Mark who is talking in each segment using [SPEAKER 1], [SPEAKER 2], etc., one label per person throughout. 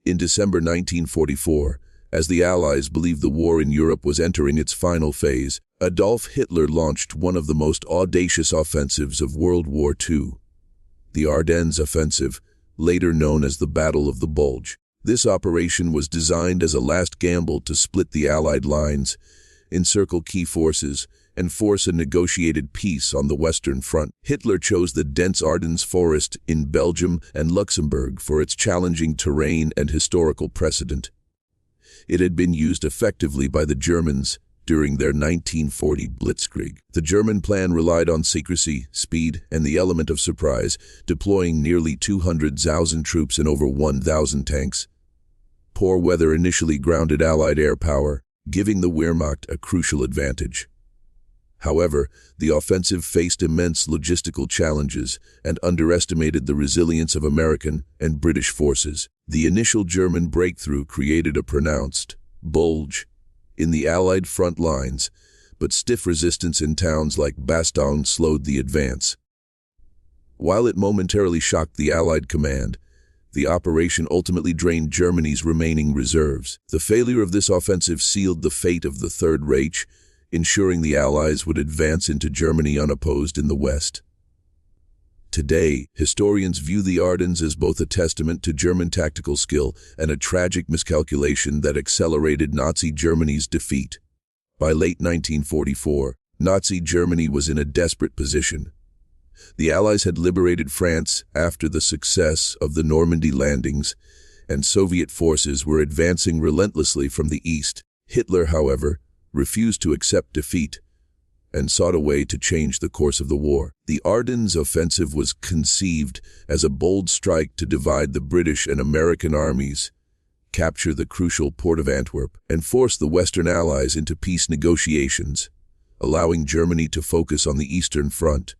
[SPEAKER 1] In December 1944, as the Allies believed the war in Europe was entering its final phase, Adolf Hitler launched one of the most audacious offensives of World War II, the Ardennes Offensive, later known as the Battle of the Bulge. This operation was designed as a last gamble to split the Allied lines, encircle key forces, and force a negotiated peace on the Western Front. Hitler chose the dense Ardennes forest in Belgium and Luxembourg for its challenging terrain and historical precedent. It had been used effectively by the Germans during their 1940 Blitzkrieg. The German plan relied on secrecy, speed, and the element of surprise, deploying nearly 200,000 troops and over 1,000 tanks. Poor weather initially grounded Allied air power, giving the Wehrmacht a crucial advantage. However, the offensive faced immense logistical challenges and underestimated the resilience of American and British forces. The initial German breakthrough created a pronounced bulge in the Allied front lines, but stiff resistance in towns like Bastogne slowed the advance. While it momentarily shocked the Allied command, the operation ultimately drained Germany's remaining reserves. The failure of this offensive sealed the fate of the Third Reich, ensuring the Allies would advance into Germany unopposed in the West. Today, historians view the Ardennes as both a testament to German tactical skill and a tragic miscalculation that accelerated Nazi Germany's defeat. By late 1944, Nazi Germany was in a desperate position. The Allies had liberated France after the success of the Normandy landings, and Soviet forces were advancing relentlessly from the east. Hitler, however, refused to accept defeat and sought a way to change the course of the war. The Ardennes Offensive was conceived as a bold strike to divide the British and American armies, capture the crucial port of Antwerp, and force the Western Allies into peace negotiations, allowing Germany to focus on the Eastern Front.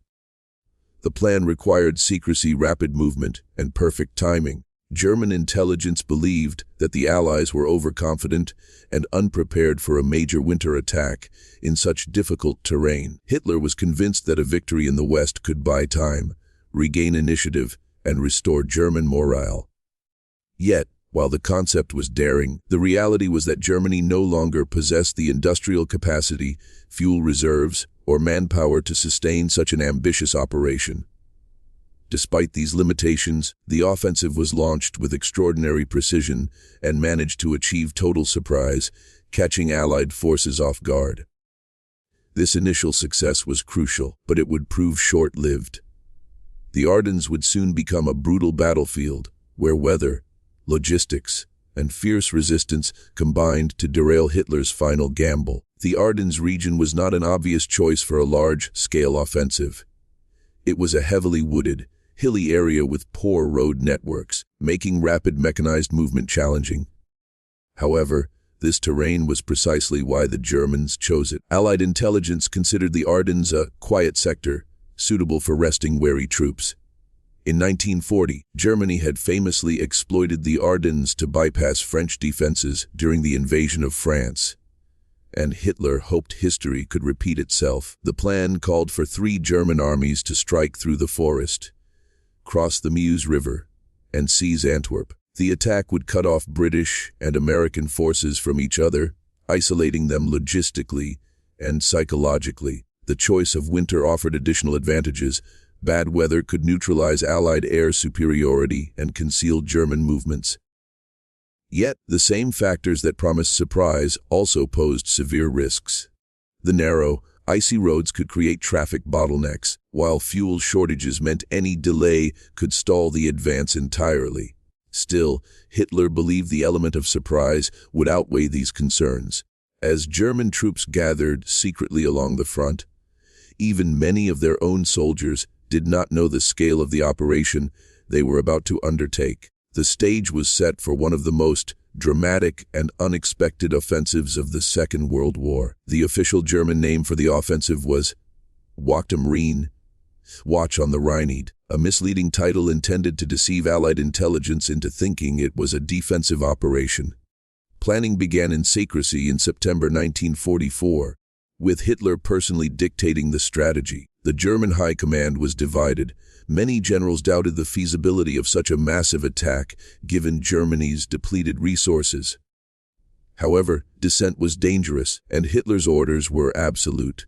[SPEAKER 1] The plan required secrecy, rapid movement, and perfect timing. German intelligence believed that the Allies were overconfident and unprepared for a major winter attack in such difficult terrain. Hitler was convinced that a victory in the West could buy time, regain initiative, and restore German morale. Yet, while the concept was daring, the reality was that Germany no longer possessed the industrial capacity, fuel reserves, or manpower to sustain such an ambitious operation. Despite these limitations, the offensive was launched with extraordinary precision and managed to achieve total surprise, catching Allied forces off guard. This initial success was crucial, but it would prove short-lived. The Ardennes would soon become a brutal battlefield, where weather, logistics, and fierce resistance combined to derail Hitler's final gamble. The Ardennes region was not an obvious choice for a large-scale offensive. It was a heavily wooded, hilly area with poor road networks, making rapid mechanized movement challenging. However, this terrain was precisely why the Germans chose it. Allied intelligence considered the Ardennes a quiet sector, suitable for resting weary troops. In 1940, Germany had famously exploited the Ardennes to bypass French defenses during the invasion of France, and Hitler hoped history could repeat itself. The plan called for 3 German armies to strike through the forest, cross the Meuse River, and seize Antwerp. The attack would cut off British and American forces from each other, isolating them logistically and psychologically. The choice of winter offered additional advantages. Bad weather could neutralize Allied air superiority and conceal German movements. Yet, the same factors that promised surprise also posed severe risks. The narrow, icy roads could create traffic bottlenecks, while fuel shortages meant any delay could stall the advance entirely. Still, Hitler believed the element of surprise would outweigh these concerns. As German troops gathered secretly along the front, even many of their own soldiers did not know the scale of the operation they were about to undertake. The stage was set for one of the most dramatic and unexpected offensives of the Second World War. The official German name for the offensive was Wacht am Rhein, Watch on the Rhine, a misleading title intended to deceive Allied intelligence into thinking it was a defensive operation. Planning began in secrecy in September 1944, with Hitler personally dictating the strategy. The German High Command was divided, Many generals doubted the feasibility of such a massive attack, given Germany's depleted resources. However, dissent was dangerous, and Hitler's orders were absolute.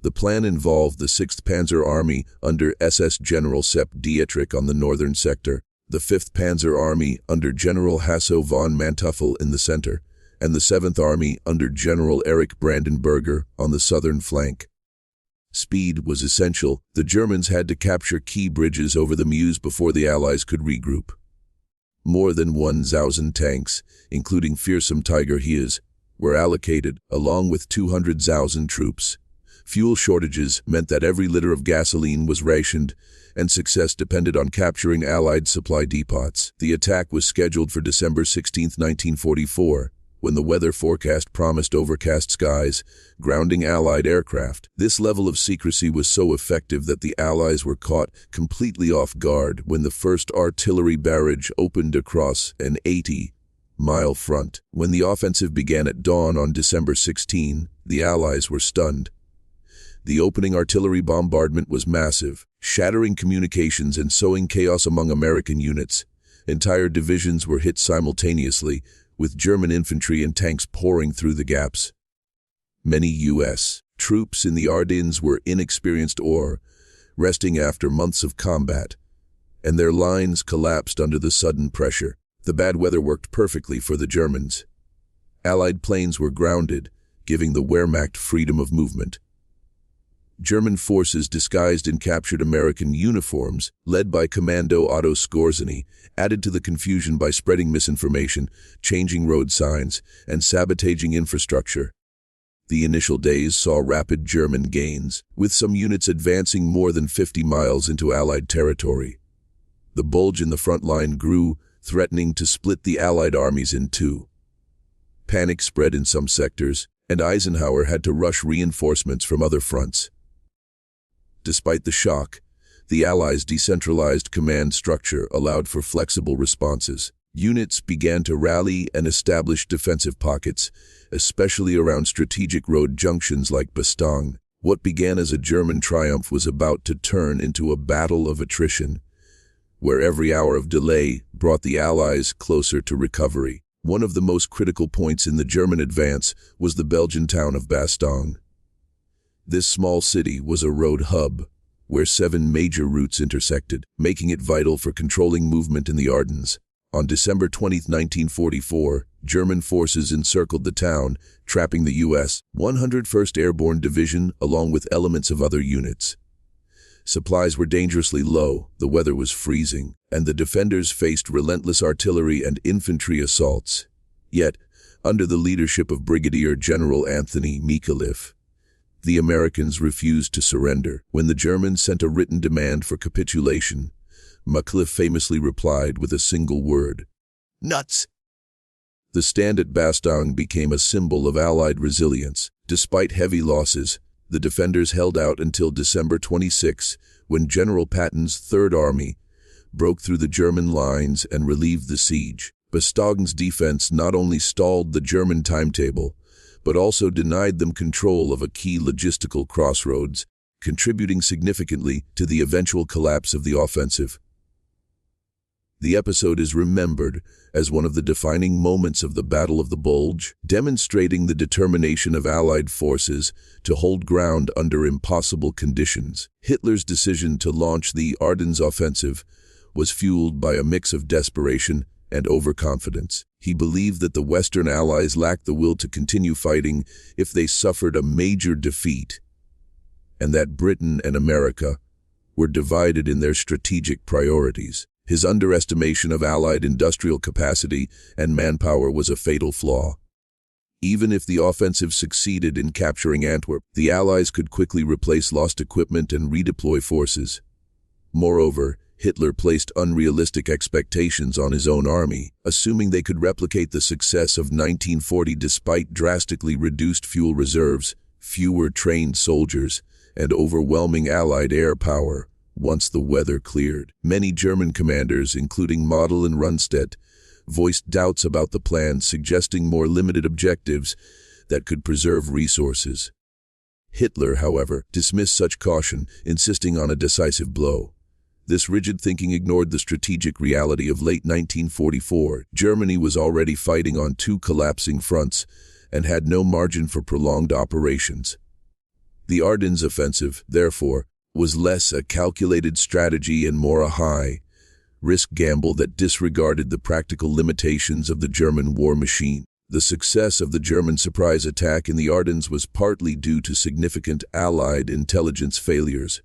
[SPEAKER 1] The plan involved the 6th Panzer Army under SS General Sepp Dietrich on the northern sector, the 5th Panzer Army under General Hasso von Manteuffel in the center, and the 7th Army under General Erich Brandenberger on the southern flank. Speed was essential. The Germans had to capture key bridges over the Meuse before the Allies could regroup. More than 1,000 tanks, including fearsome Tiger Hias, were allocated, along with 200,000 troops. Fuel shortages meant that every liter of gasoline was rationed, and success depended on capturing Allied supply depots. The attack was scheduled for December 16, 1944, when the weather forecast promised overcast skies, grounding Allied aircraft. This level of secrecy was so effective that the Allies were caught completely off guard when the first artillery barrage opened across an 80-mile front. When the offensive began at dawn on December 16, the Allies were stunned. The opening artillery bombardment was massive, shattering communications and sowing chaos among American units. Entire divisions were hit simultaneously, with German infantry and tanks pouring through the gaps. Many U.S. troops in the Ardennes were inexperienced or resting after months of combat, and their lines collapsed under the sudden pressure. The bad weather worked perfectly for the Germans. Allied planes were grounded, giving the Wehrmacht freedom of movement. German forces disguised in captured American uniforms, led by Commando Otto Skorzeny, added to the confusion by spreading misinformation, changing road signs, and sabotaging infrastructure. The initial days saw rapid German gains, with some units advancing more than 50 miles into Allied territory. The bulge in the front line grew, threatening to split the Allied armies in two. Panic spread in some sectors, and Eisenhower had to rush reinforcements from other fronts. Despite the shock, the Allies' decentralized command structure allowed for flexible responses. Units began to rally and establish defensive pockets, especially around strategic road junctions like Bastogne. What began as a German triumph was about to turn into a battle of attrition, where every hour of delay brought the Allies closer to recovery. One of the most critical points in the German advance was the Belgian town of Bastogne. This small city was a road hub, where 7 major routes intersected, making it vital for controlling movement in the Ardennes. On December 20, 1944, German forces encircled the town, trapping the U.S. 101st Airborne Division along with elements of other units. Supplies were dangerously low, the weather was freezing, and the defenders faced relentless artillery and infantry assaults. Yet, under the leadership of Brigadier General Anthony Micallef, the Americans refused to surrender. When the Germans sent a written demand for capitulation, Micallef famously replied with a single word: "Nuts!" The stand at Bastogne became a symbol of Allied resilience. Despite heavy losses, the defenders held out until December 26, when General Patton's Third Army broke through the German lines and relieved the siege. Bastogne's defense not only stalled the German timetable, but also denied them control of a key logistical crossroads, contributing significantly to the eventual collapse of the offensive. The episode is remembered as one of the defining moments of the Battle of the Bulge, demonstrating the determination of Allied forces to hold ground under impossible conditions. Hitler's decision to launch the Ardennes Offensive was fueled by a mix of desperation and overconfidence. He believed that the Western Allies lacked the will to continue fighting if they suffered a major defeat, and that Britain and America were divided in their strategic priorities. His underestimation of Allied industrial capacity and manpower was a fatal flaw. Even if the offensive succeeded in capturing Antwerp, the Allies could quickly replace lost equipment and redeploy forces. Moreover, Hitler placed unrealistic expectations on his own army, assuming they could replicate the success of 1940 despite drastically reduced fuel reserves, fewer trained soldiers, and overwhelming Allied air power. Once the weather cleared, many German commanders, including Model and Rundstedt, voiced doubts about the plan, suggesting more limited objectives that could preserve resources. Hitler, however, dismissed such caution, insisting on a decisive blow. This rigid thinking ignored the strategic reality of late 1944. Germany was already fighting on two collapsing fronts and had no margin for prolonged operations. The Ardennes Offensive, therefore, was less a calculated strategy and more a high-risk gamble that disregarded the practical limitations of the German war machine. The success of the German surprise attack in the Ardennes was partly due to significant Allied intelligence failures.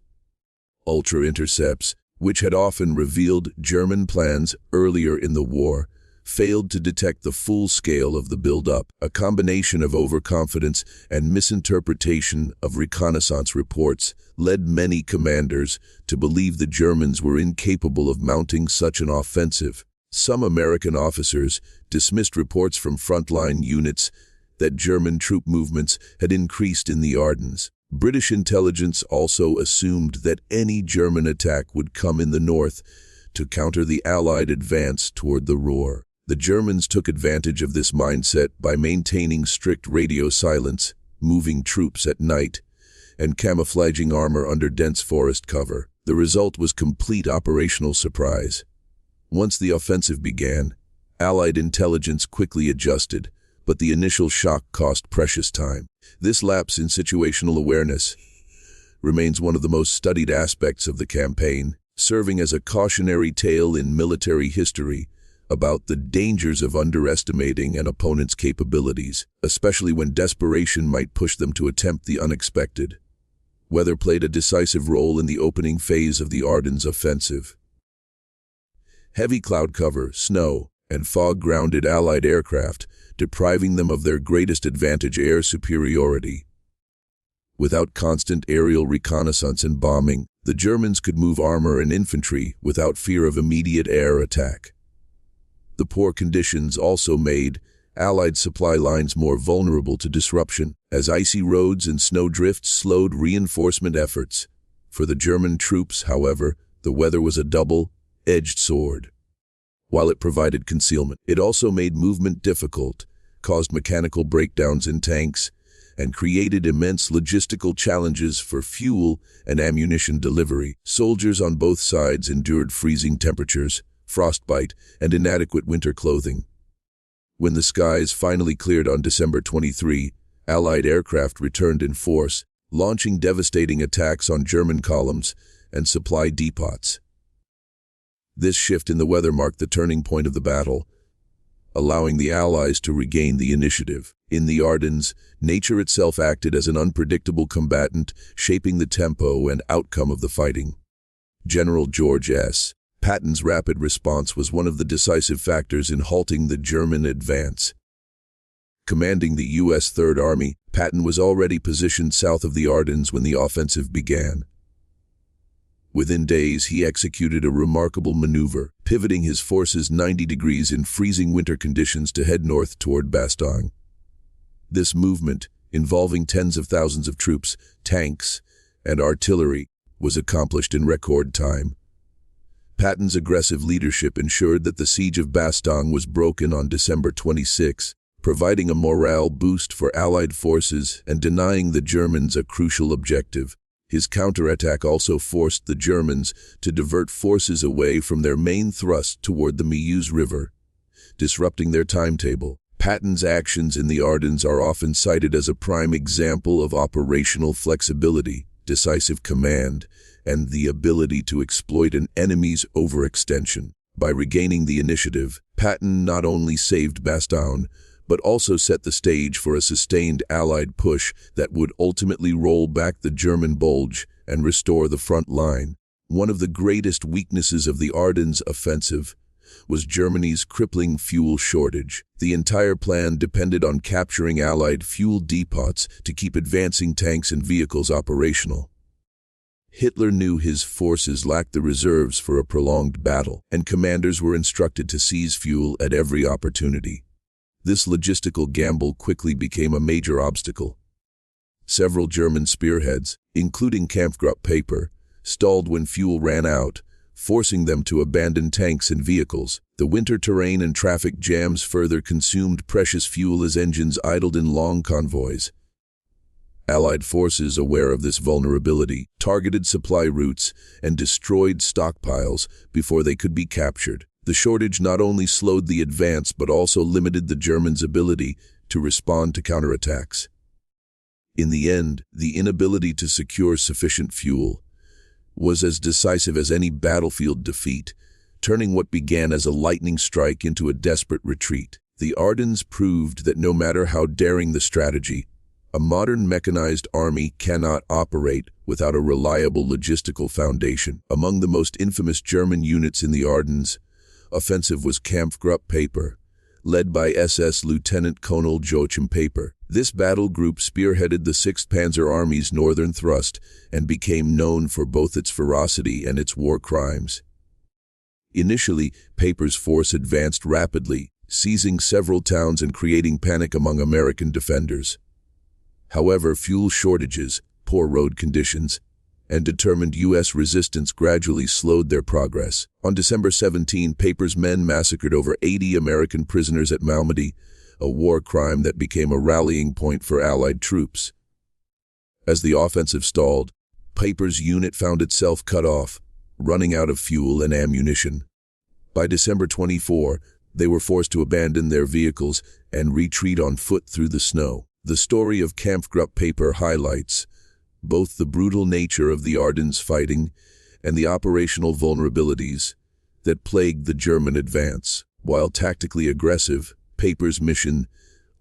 [SPEAKER 1] Ultra-intercepts, which had often revealed German plans earlier in the war, failed to detect the full scale of the build-up. A combination of overconfidence and misinterpretation of reconnaissance reports led many commanders to believe the Germans were incapable of mounting such an offensive. Some American officers dismissed reports from frontline units that German troop movements had increased in the Ardennes. British intelligence also assumed that any German attack would come in the north to counter the Allied advance toward the Ruhr. The Germans took advantage of this mindset by maintaining strict radio silence, moving troops at night, and camouflaging armor under dense forest cover. The result was complete operational surprise. Once the offensive began, Allied intelligence quickly adjusted, but the initial shock cost precious time. This lapse in situational awareness remains one of the most studied aspects of the campaign, serving as a cautionary tale in military history about the dangers of underestimating an opponent's capabilities, especially when desperation might push them to attempt the unexpected. Weather played a decisive role in the opening phase of the Ardennes Offensive. Heavy cloud cover, snow, and fog grounded Allied aircraft, depriving them of their greatest advantage, air superiority. Without constant aerial reconnaissance and bombing, the Germans could move armor and infantry without fear of immediate air attack. The poor conditions also made Allied supply lines more vulnerable to disruption, as icy roads and snow drifts slowed reinforcement efforts. For the German troops, however, the weather was a double-edged sword. While it provided concealment, it also made movement difficult, caused mechanical breakdowns in tanks, and created immense logistical challenges for fuel and ammunition delivery. Soldiers on both sides endured freezing temperatures, frostbite, and inadequate winter clothing. When the skies finally cleared on December 23, Allied aircraft returned in force, launching devastating attacks on German columns and supply depots. This shift in the weather marked the turning point of the battle, allowing the Allies to regain the initiative. In the Ardennes, nature itself acted as an unpredictable combatant, shaping the tempo and outcome of the fighting. General George S. Patton's rapid response was one of the decisive factors in halting the German advance. Commanding the U.S. Third Army, Patton was already positioned south of the Ardennes when the offensive began. Within days, he executed a remarkable maneuver, pivoting his forces 90 degrees in freezing winter conditions to head north toward Bastogne. This movement, involving tens of thousands of troops, tanks, and artillery, was accomplished in record time. Patton's aggressive leadership ensured that the siege of Bastogne was broken on December 26, providing a morale boost for Allied forces and denying the Germans a crucial objective. His counterattack also forced the Germans to divert forces away from their main thrust toward the Meuse River, disrupting their timetable. Patton's actions in the Ardennes are often cited as a prime example of operational flexibility, decisive command, and the ability to exploit an enemy's overextension. By regaining the initiative, Patton not only saved Bastogne, but also set the stage for a sustained Allied push that would ultimately roll back the German Bulge and restore the front line. One of the greatest weaknesses of the Ardennes Offensive was Germany's crippling fuel shortage. The entire plan depended on capturing Allied fuel depots to keep advancing tanks and vehicles operational. Hitler knew his forces lacked the reserves for a prolonged battle, and commanders were instructed to seize fuel at every opportunity. This logistical gamble quickly became a major obstacle. Several German spearheads, including Kampfgruppe Paper, stalled when fuel ran out, forcing them to abandon tanks and vehicles. The winter terrain and traffic jams further consumed precious fuel as engines idled in long convoys. Allied forces, aware of this vulnerability, targeted supply routes and destroyed stockpiles before they could be captured. The shortage not only slowed the advance but also limited the Germans' ability to respond to counterattacks. In the end, the inability to secure sufficient fuel was as decisive as any battlefield defeat, turning what began as a lightning strike into a desperate retreat. The Ardennes proved that no matter how daring the strategy, a modern mechanized army cannot operate without a reliable logistical foundation. Among the most infamous German units in the Ardennes Offensive was Kampfgruppe Paper, led by SS Lieutenant Colonel Joachim Paper. This battle group spearheaded the 6th Panzer Army's northern thrust and became known for both its ferocity and its war crimes. Initially, Paper's force advanced rapidly, seizing several towns and creating panic among American defenders. However, fuel shortages, poor road conditions, and determined U.S. resistance gradually slowed their progress. On December 17, Paper's men massacred over 80 American prisoners at Malmedy, a war crime that became a rallying point for Allied troops. As the offensive stalled, Paper's unit found itself cut off, running out of fuel and ammunition. By December 24, they were forced to abandon their vehicles and retreat on foot through the snow. The story of Kampfgruppe Paper highlights both the brutal nature of the Ardennes fighting and the operational vulnerabilities that plagued the German advance. While tactically aggressive, Paper's mission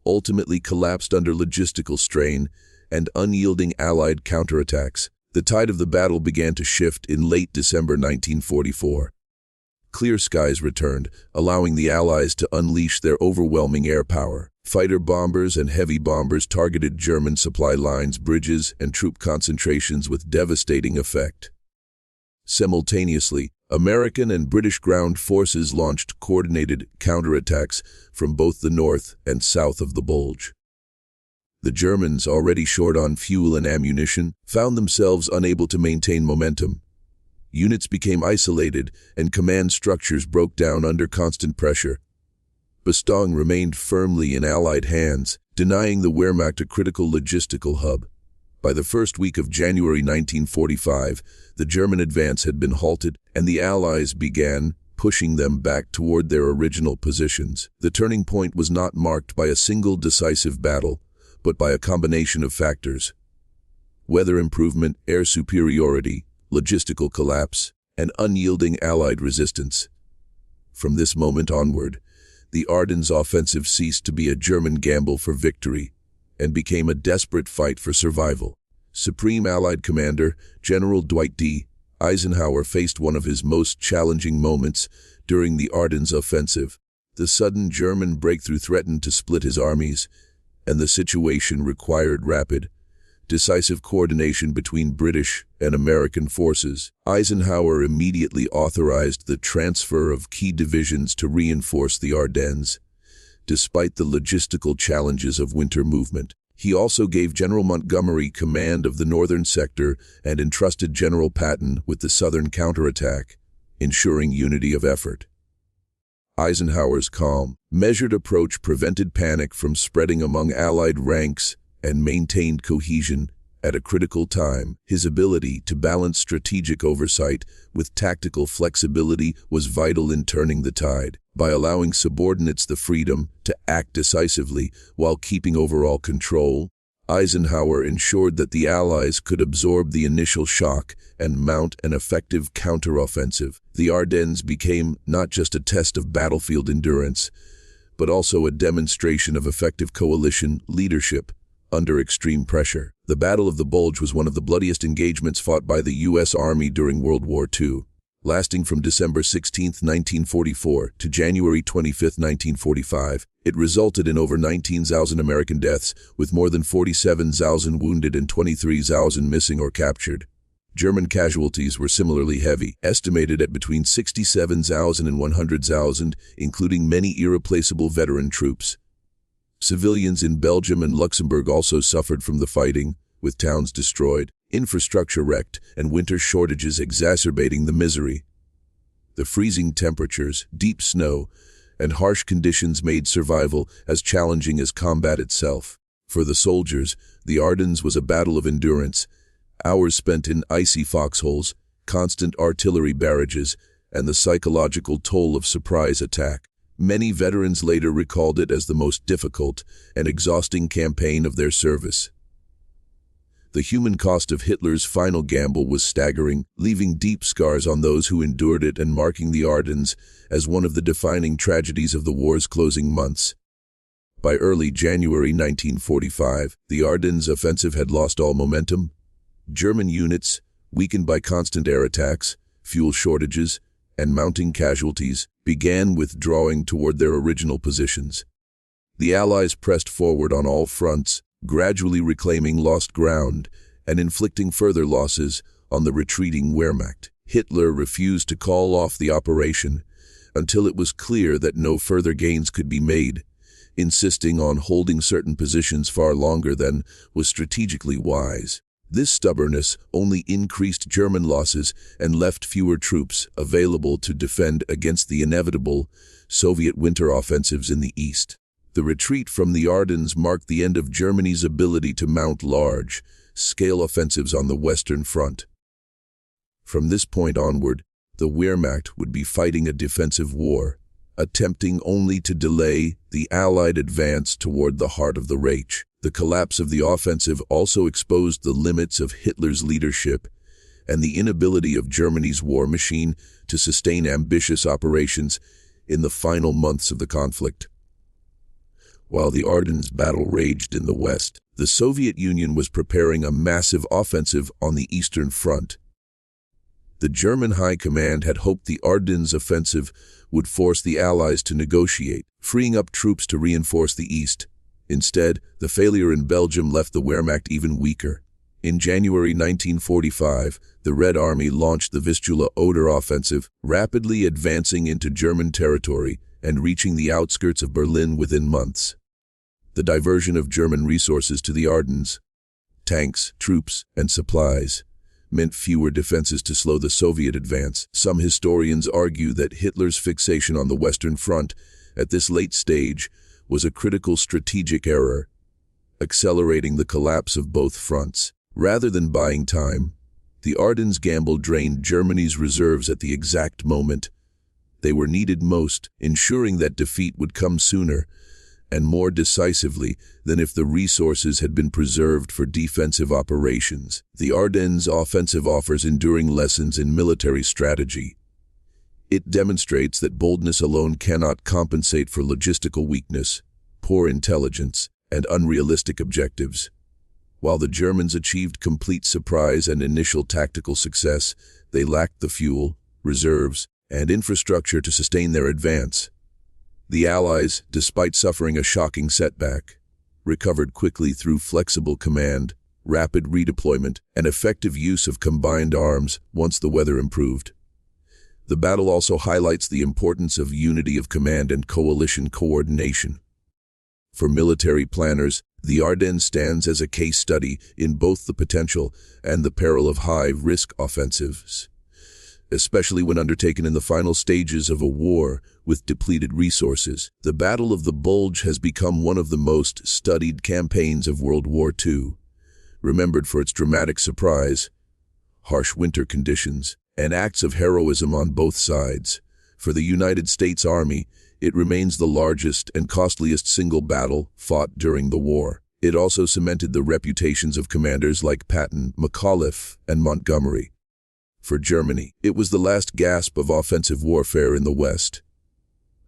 [SPEAKER 1] ultimately collapsed under logistical strain and unyielding Allied counterattacks. The tide of the battle began to shift in late December 1944. Clear skies returned, allowing the Allies to unleash their overwhelming air power. Fighter bombers and heavy bombers targeted German supply lines, bridges, and troop concentrations with devastating effect. Simultaneously, American and British ground forces launched coordinated counterattacks from both the north and south of the Bulge. The Germans, already short on fuel and ammunition, found themselves unable to maintain momentum. Units became isolated, and command structures broke down under constant pressure. Bastogne remained firmly in Allied hands, denying the Wehrmacht a critical logistical hub. By the first week of January 1945, the German advance had been halted, and the Allies began pushing them back toward their original positions. The turning point was not marked by a single decisive battle, but by a combination of factors: weather improvement, air superiority, logistical collapse, and unyielding Allied resistance. From this moment onward, the Ardennes Offensive ceased to be a German gamble for victory and became a desperate fight for survival. Supreme Allied Commander General Dwight D. Eisenhower faced one of his most challenging moments during the Ardennes Offensive. The sudden German breakthrough threatened to split his armies, and the situation required rapid, decisive coordination between British and American forces. Eisenhower immediately authorized the transfer of key divisions to reinforce the Ardennes, despite the logistical challenges of winter movement. He also gave General Montgomery command of the northern sector and entrusted General Patton with the southern counterattack, ensuring unity of effort. Eisenhower's calm, measured approach prevented panic from spreading among Allied ranks and maintained cohesion at a critical time. His ability to balance strategic oversight with tactical flexibility was vital in turning the tide. By allowing subordinates the freedom to act decisively while keeping overall control, Eisenhower ensured that the Allies could absorb the initial shock and mount an effective counteroffensive. The Ardennes became not just a test of battlefield endurance, but also a demonstration of effective coalition leadership under extreme pressure. The Battle of the Bulge was one of the bloodiest engagements fought by the U.S. Army during World War II. Lasting from December 16, 1944 to January 25, 1945, it resulted in over 19,000 American deaths, with more than 47,000 wounded and 23,000 missing or captured. German casualties were similarly heavy, estimated at between 67,000 and 100,000, including many irreplaceable veteran troops. Civilians in Belgium and Luxembourg also suffered from the fighting, with towns destroyed, infrastructure wrecked, and winter shortages exacerbating the misery. The freezing temperatures, deep snow, and harsh conditions made survival as challenging as combat itself. For the soldiers, The Ardennes was a battle of endurance, hours spent in icy foxholes, constant artillery barrages, and the psychological toll of surprise attack. Many veterans later recalled it as the most difficult and exhausting campaign of their service. The human cost of Hitler's final gamble was staggering, leaving deep scars on those who endured it and marking the Ardennes as one of the defining tragedies of the war's closing months. By early January 1945, the Ardennes Offensive had lost all momentum. German units, weakened by constant air attacks, fuel shortages, and mounting casualties, began withdrawing toward their original positions. The Allies pressed forward on all fronts, gradually reclaiming lost ground and inflicting further losses on the retreating Wehrmacht. Hitler refused to call off the operation until it was clear that no further gains could be made, insisting on holding certain positions far longer than was strategically wise. This stubbornness only increased German losses and left fewer troops available to defend against the inevitable Soviet winter offensives in the east. The retreat from the Ardennes marked the end of Germany's ability to mount large-scale offensives on the Western Front. From this point onward, the Wehrmacht would be fighting a defensive war, attempting only to delay the Allied advance toward the heart of the Reich. The collapse of the offensive also exposed the limits of Hitler's leadership and the inability of Germany's war machine to sustain ambitious operations in the final months of the conflict. While the Ardennes battle raged in the west, the Soviet Union was preparing a massive offensive on the Eastern Front. The German High Command had hoped the Ardennes Offensive would force the Allies to negotiate, freeing up troops to reinforce the east. Instead, the failure in Belgium left the Wehrmacht even weaker. In January 1945, the Red Army launched the Vistula-Oder Offensive, rapidly advancing into German territory and reaching the outskirts of Berlin within months. The diversion of German resources to the Ardennes, tanks, troops, and supplies, meant fewer defenses to slow the Soviet advance. Some historians argue that Hitler's fixation on the Western Front at this late stage was a critical strategic error, accelerating the collapse of both fronts. Rather than buying time, the Ardennes gamble drained Germany's reserves at the exact moment they were needed most, ensuring that defeat would come sooner and more decisively than if the resources had been preserved for defensive operations. The Ardennes Offensive offers enduring lessons in military strategy. It demonstrates that boldness alone cannot compensate for logistical weakness, poor intelligence, and unrealistic objectives. While the Germans achieved complete surprise and initial tactical success, they lacked the fuel, reserves, and infrastructure to sustain their advance. The Allies, despite suffering a shocking setback, recovered quickly through flexible command, rapid redeployment, and effective use of combined arms once the weather improved. The battle also highlights the importance of unity of command and coalition coordination. For military planners, the Ardennes stands as a case study in both the potential and the peril of high-risk offensives, especially when undertaken in the final stages of a war with depleted resources. The Battle of the Bulge has become one of the most studied campaigns of World War II, remembered for its dramatic surprise, harsh winter conditions, and acts of heroism on both sides. For the United States Army, it remains the largest and costliest single battle fought during the war. It also cemented the reputations of commanders like Patton, McAuliffe, and Montgomery. For Germany, it was the last gasp of offensive warfare in the West.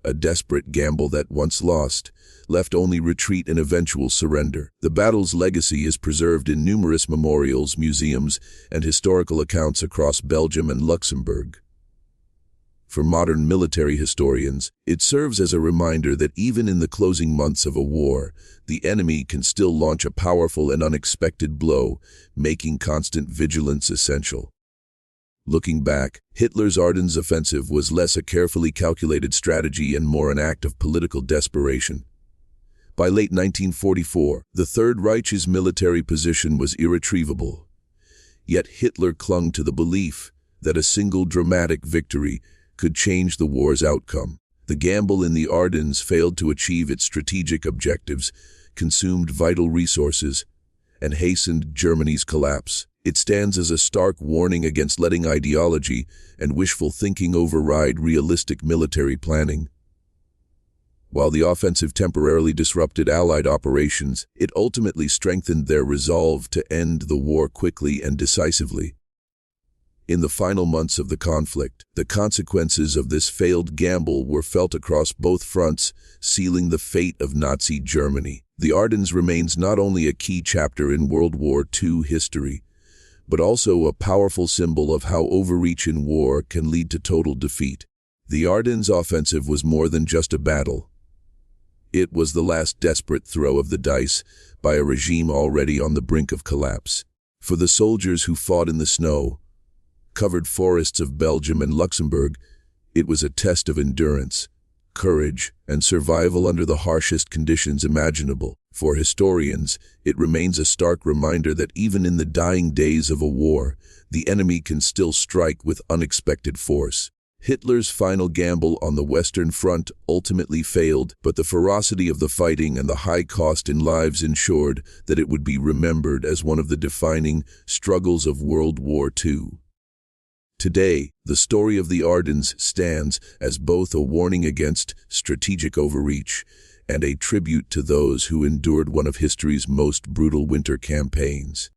[SPEAKER 1] A desperate gamble that, once lost, left only retreat and eventual surrender. The battle's legacy is preserved in numerous memorials, museums, and historical accounts across Belgium and Luxembourg. For modern military historians, it serves as a reminder that even in the closing months of a war, the enemy can still launch a powerful and unexpected blow, making constant vigilance essential. Looking back, Hitler's Ardennes Offensive was less a carefully calculated strategy and more an act of political desperation. By late 1944, the Third Reich's military position was irretrievable. Yet Hitler clung to the belief that a single dramatic victory could change the war's outcome. The gamble in the Ardennes failed to achieve its strategic objectives, consumed vital resources, and hastened Germany's collapse. It stands as a stark warning against letting ideology and wishful thinking override realistic military planning. While the offensive temporarily disrupted Allied operations, it ultimately strengthened their resolve to end the war quickly and decisively. In the final months of the conflict, the consequences of this failed gamble were felt across both fronts, sealing the fate of Nazi Germany. The Ardennes remains not only a key chapter in World War II history, but also a powerful symbol of how overreach in war can lead to total defeat. The Ardennes Offensive was more than just a battle. It was the last desperate throw of the dice by a regime already on the brink of collapse. For the soldiers who fought in the snow-covered forests of Belgium and Luxembourg, it was a test of endurance, courage, and survival under the harshest conditions imaginable. For historians, it remains a stark reminder that even in the dying days of a war, the enemy can still strike with unexpected force. Hitler's final gamble on the Western Front ultimately failed, but the ferocity of the fighting and the high cost in lives ensured that it would be remembered as one of the defining struggles of World War II. Today, the story of the Ardennes stands as both a warning against strategic overreach and a tribute to those who endured one of history's most brutal winter campaigns.